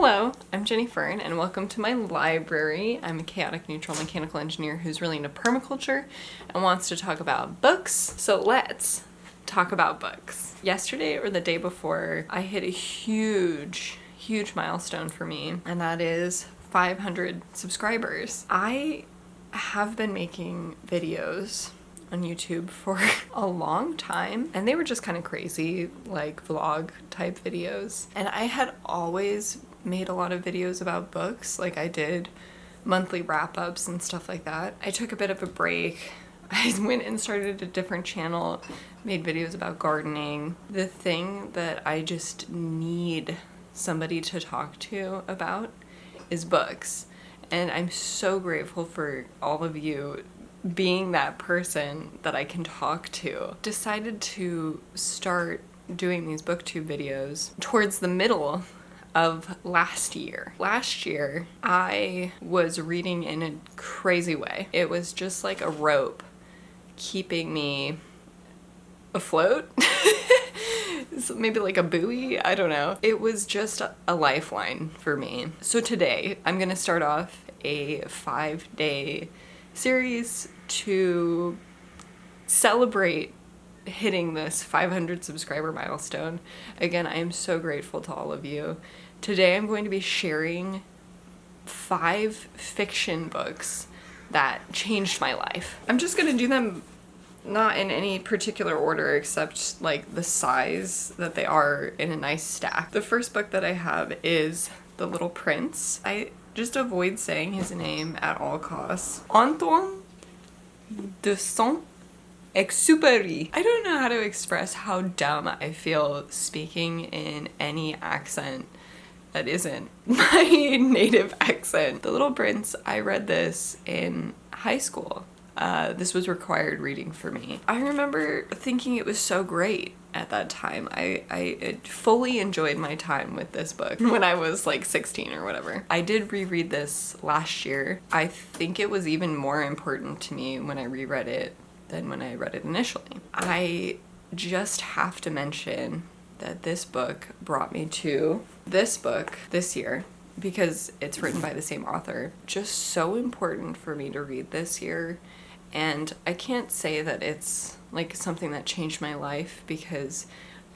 Hello, I'm Jenny Fern, and welcome to my library. I'm a chaotic neutral mechanical engineer who's really into permaculture and wants to talk about books. So let's talk about books. Yesterday or the day before, I hit a huge milestone for me, and that is 500 subscribers. I have been making videos on YouTube for a long time, and they were just kind of crazy, like vlog type videos. And I had always made a lot of videos about books, like I did monthly wrap-ups and stuff like that. I took a bit of a break. I went and started a different channel, made videos about gardening. The thing that I just need somebody to talk to about is books. And I'm so grateful for all of you being that person that I can talk to. Decided to start doing these booktube videos towards the middle of last year. Last year, I was reading in a crazy way. It was just like a rope keeping me afloat. Maybe like a buoy, I don't know. It was just a lifeline for me. So today, I'm gonna start off a 5-day series to celebrate hitting this 500 subscriber milestone. Again, I am so grateful to all of you. Today I'm going to be sharing 5 fiction books that changed my life. I'm just gonna do them not in any particular order except like the size that they are in a nice stack. The first book that I have is The Little Prince. I just avoid saying his name at all costs. Antoine de Saint-Exupéry. I don't know how to express how dumb I feel speaking in any accent that isn't my native accent. The Little Prince, I read this in high school. This was required reading for me. I remember thinking it was so great at that time. I fully enjoyed my time with this book when I was like 16 or whatever. I did reread this last year. I think it was even more important to me when I reread it than when I read it initially. I just have to mention that this book brought me to this book this year because it's written by the same author. Just so important for me to read this year. And I can't say that it's like something that changed my life because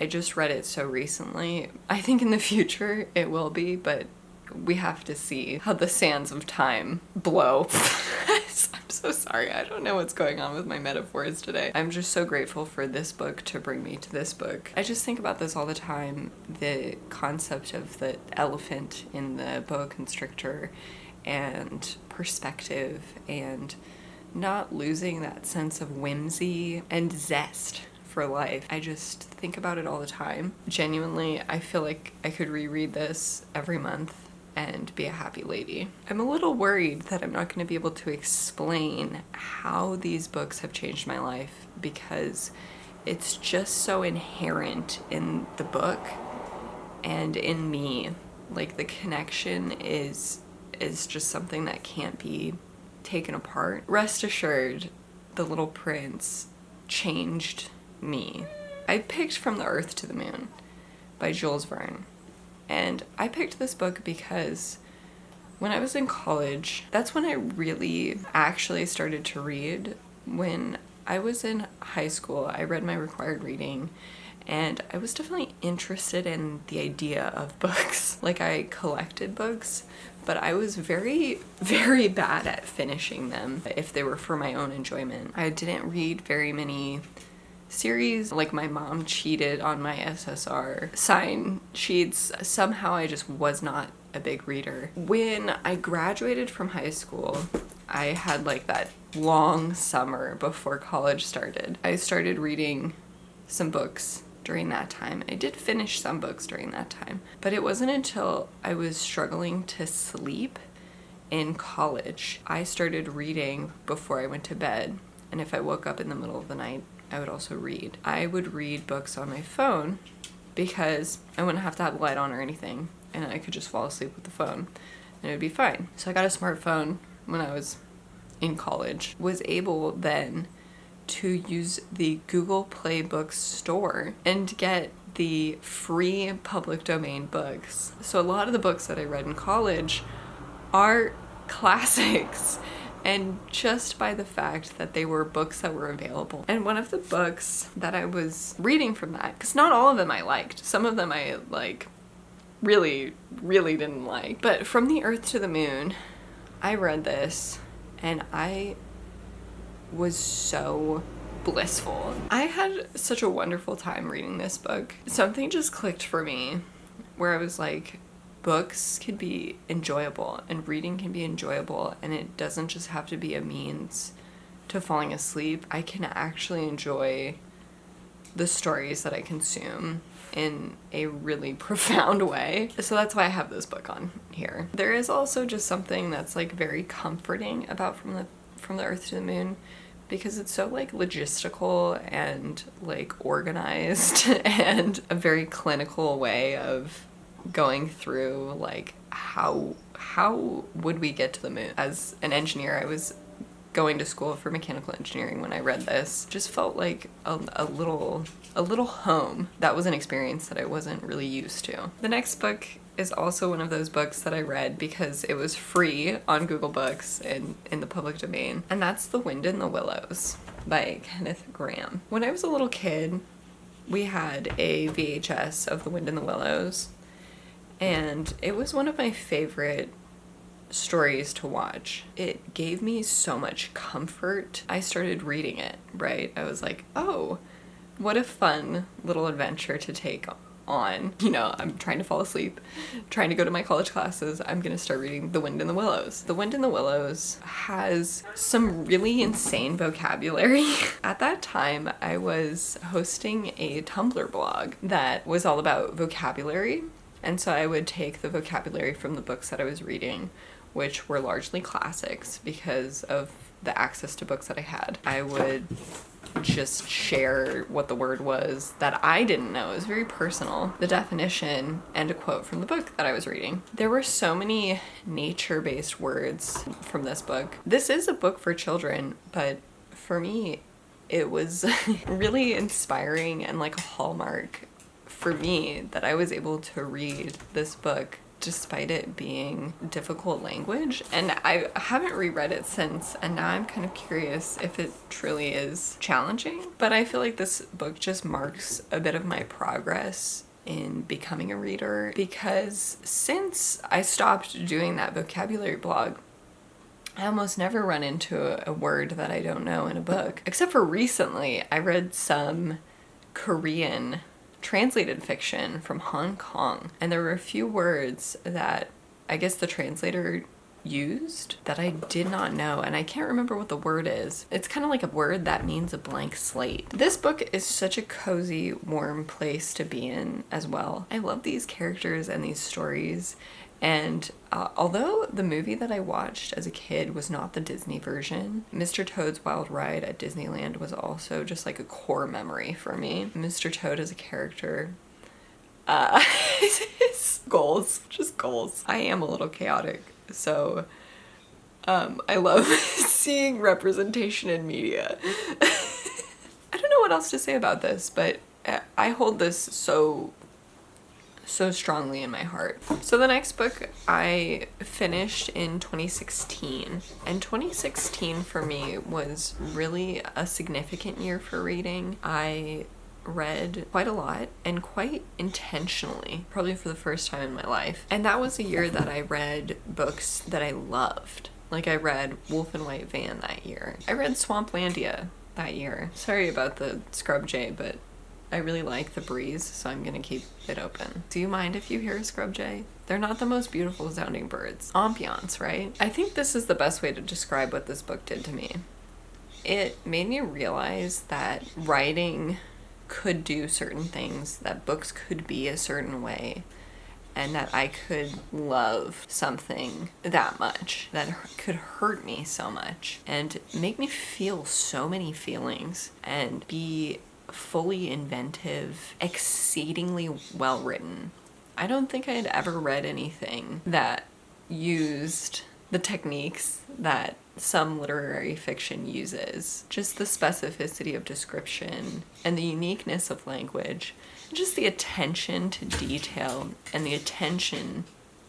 I just read it so recently. I think in the future it will be, but we have to see how the sands of time blow. I'm so sorry. I don't know what's going on with my metaphors today. I'm just so grateful for this book to bring me to this book. I just think about this all the time, the concept of the elephant in the boa constrictor and perspective and not losing that sense of whimsy and zest for life. I just think about it all the time. Genuinely, I feel like I could reread this every month and be a happy lady. I'm a little worried that I'm not going to be able to explain how these books have changed my life because it's just so inherent in the book and in me. Like the connection is just something that can't be taken apart. Rest assured, The Little Prince changed me. I picked From the Earth to the Moon by Jules Verne. And I picked this book because when I was in college, that's when I really actually started to read. When I was in high school, I read my required reading and I was definitely interested in the idea of books. Like I collected books, but I was very bad at finishing them if they were for my own enjoyment. I didn't read very many series. Like my mom cheated on my SSR sign sheets. Somehow I just was not a big reader. When I graduated from high school, I had like that long summer before college started. I started reading some books during that time. I did finish some books during that time, but it wasn't until I was struggling to sleep in college I started reading before I went to bed, and if I woke up in the middle of the night I would also read. I would read books on my phone because I wouldn't have to have the light on or anything and I could just fall asleep with the phone and it would be fine. So I got a smartphone when I was in college, was able then to use the Google Play Books store and get the free public domain books. So a lot of the books that I read in college are classics, and just by the fact that they were books that were available. And one of the books that I was reading from that, because not all of them I liked, some of them I like really didn't like, but From the Earth to the Moon, I read this and I was so blissful. I had such a wonderful time reading this book. Something just clicked for me where I was like, books can be enjoyable and reading can be enjoyable, and it doesn't just have to be a means to falling asleep. I can actually enjoy the stories that I consume in a really profound way. So that's why I have this book on here. There is also just something that's like very comforting about From the Earth to the Moon, because it's so like logistical and like organized and a very clinical way of going through like how would we get to the moon. As an engineer, I was going to school for mechanical engineering when I read this. Just felt like a little home. That was an experience that I wasn't really used to. The next book is also one of those books that I read because it was free on Google Books and in the public domain, and that's The Wind in the Willows by Kenneth Grahame. When I was a little kid, we had a VHS of The Wind in the Willows, and it was one of my favorite stories to watch. It gave me so much comfort. I started reading it, right? I was like, oh, what a fun little adventure to take on. You know, I'm trying to fall asleep, trying to go to my college classes. I'm gonna start reading The Wind in the Willows. The Wind in the Willows has some really insane vocabulary. At that time, I was hosting a Tumblr blog that was all about vocabulary. And so I would take the vocabulary from the books that I was reading, which were largely classics because of the access to books that I had. I would just share what the word was that I didn't know. It was very personal, the definition, and a quote from the book that I was reading. There were so many nature-based words from this book. This is a book for children, but for me, it was really inspiring and like a hallmark for me that I was able to read this book despite it being difficult language. And I haven't reread it since, and now I'm kind of curious if it truly is challenging. But I feel like this book just marks a bit of my progress in becoming a reader, because since I stopped doing that vocabulary blog, I almost never run into a word that I don't know in a book. Except for recently, I read some Korean translated fiction from Hong Kong, and there were a few words that I guess the translator used that I did not know, and I can't remember what the word is. It's kind of like a word that means a blank slate. This book is such a cozy, warm place to be in as well. I love these characters and these stories, and although the movie that I watched as a kid was not the Disney version, Mr. Toad's Wild Ride at Disneyland was also just like a core memory for me. Mr. Toad as a character, goals, just goals. I am a little chaotic, so I love seeing representation in media. I don't know what else to say about this, but I hold this so strongly in my heart. So the next book I finished in 2016, and 2016 for me was really a significant year for reading. I read quite a lot and quite intentionally, probably for the first time in my life. And that was a year that I read books that I loved. Like I read Wolf and White Van that year. I read Swamplandia that year. Sorry about the scrub jay, but I really like the breeze, so I'm gonna keep it open. Do you mind if you hear a scrub jay? They're not the most beautiful sounding birds. Ambiance, right? I think this is the best way to describe what this book did to me. It made me realize that writing could do certain things, that books could be a certain way, and that I could love something that much, that could hurt me so much, and make me feel so many feelings, and be fully inventive, exceedingly well written. I don't think I had ever read anything that used the techniques that some literary fiction uses. Just the specificity of description and the uniqueness of language just the attention to detail and the attention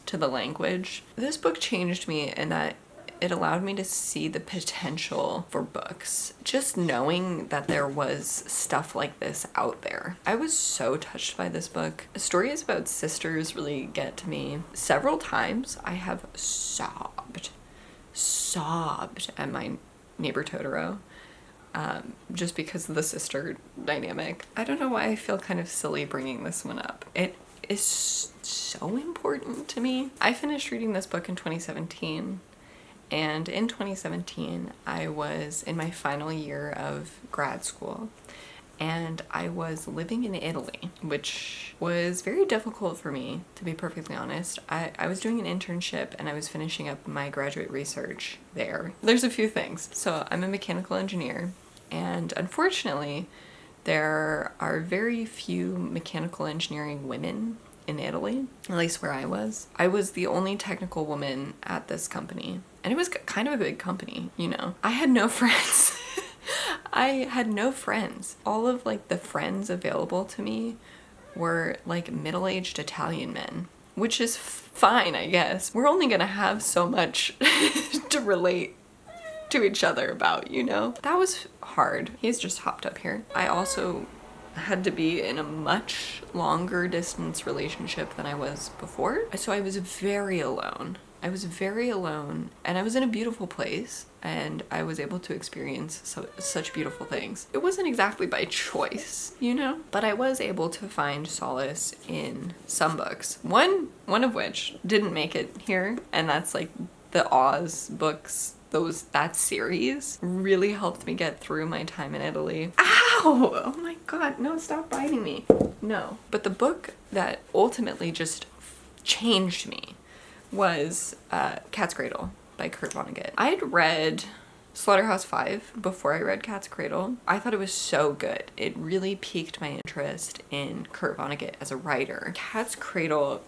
to the language. This book changed me in that it allowed me to see the potential for books. Just knowing that there was stuff like this out there. I was so touched by this book. Stories about sisters really get to me. Several times I have sobbed at my neighbor Totoro. Just because of the sister dynamic. I don't know why I feel kind of silly bringing this one up. It is so important to me. I finished reading this book in 2017. And in 2017, I was in my final year of grad school, and I was living in Italy, which was very difficult for me, to be perfectly honest. I was doing an internship and I was finishing up my graduate research there. There's a few things. So I'm a mechanical engineer, and unfortunately, there are very few mechanical engineering women in Italy, at least where I was. I was the only technical woman at this company. And it was kind of a big company, you know. I had no friends. I had no friends. All of like the friends available to me were like middle-aged Italian men, which is fine, I guess. We're only gonna have so much to relate to each other about, you know? That was hard. He's just hopped up here. I also had to be in a much longer distance relationship than I was before. So I was very alone. And I was in a beautiful place and I was able to experience such beautiful things. It wasn't exactly by choice, you know, but I was able to find solace in some books. One of which didn't make it here, and that's like the Oz books. That series really helped me get through my time in Italy. Ow! Oh my god, no, stop biting me. No. But the book that ultimately just changed me was Cat's Cradle by Kurt Vonnegut. I had read Slaughterhouse-Five before I read Cat's Cradle. I thought it was so good. It really piqued my interest in Kurt Vonnegut as a writer. Cat's Cradle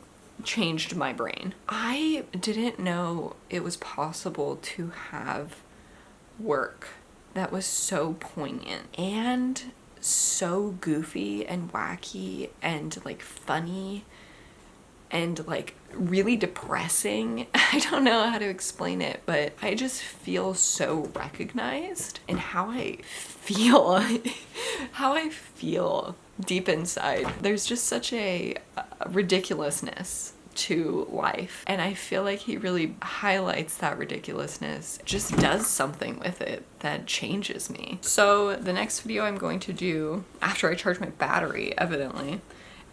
changed my brain. I didn't know it was possible to have work that was so poignant and so goofy and wacky and like funny and like really depressing. I don't know how to explain it, but I just feel so recognized in how I feel, deep inside. There's just such a ridiculousness to life, and I feel like he really highlights that ridiculousness, just does something with it that changes me. So the next video I'm going to do after I charge my battery, evidently,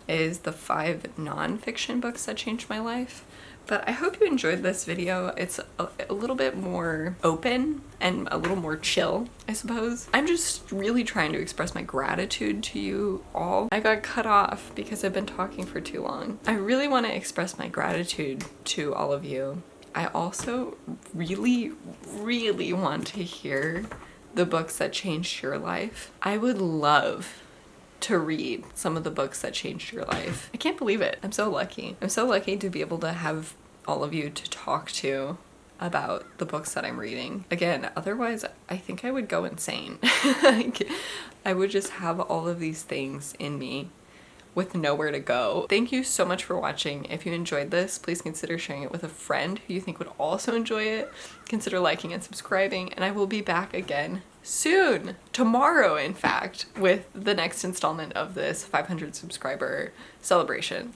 is the 5 non-fiction books that changed my life. But I hope you enjoyed this video. It's a little bit more open and a little more chill, I suppose. I'm just really trying to express my gratitude to you all. I got cut off because I've been talking for too long. I really want to express my gratitude to all of you. I also really, really want to hear the books that changed your life. I would love to read some of the books that changed your life. I can't believe it. I'm so lucky. I'm so lucky to be able to have all of you to talk to about the books that I'm reading. Again, otherwise I think I would go insane. I would just have all of these things in me with nowhere to go. Thank you so much for watching. If you enjoyed this, please consider sharing it with a friend who you think would also enjoy it. Consider liking and subscribing, and I will be back again soon, tomorrow in fact, with the next installment of this 500 subscriber celebration.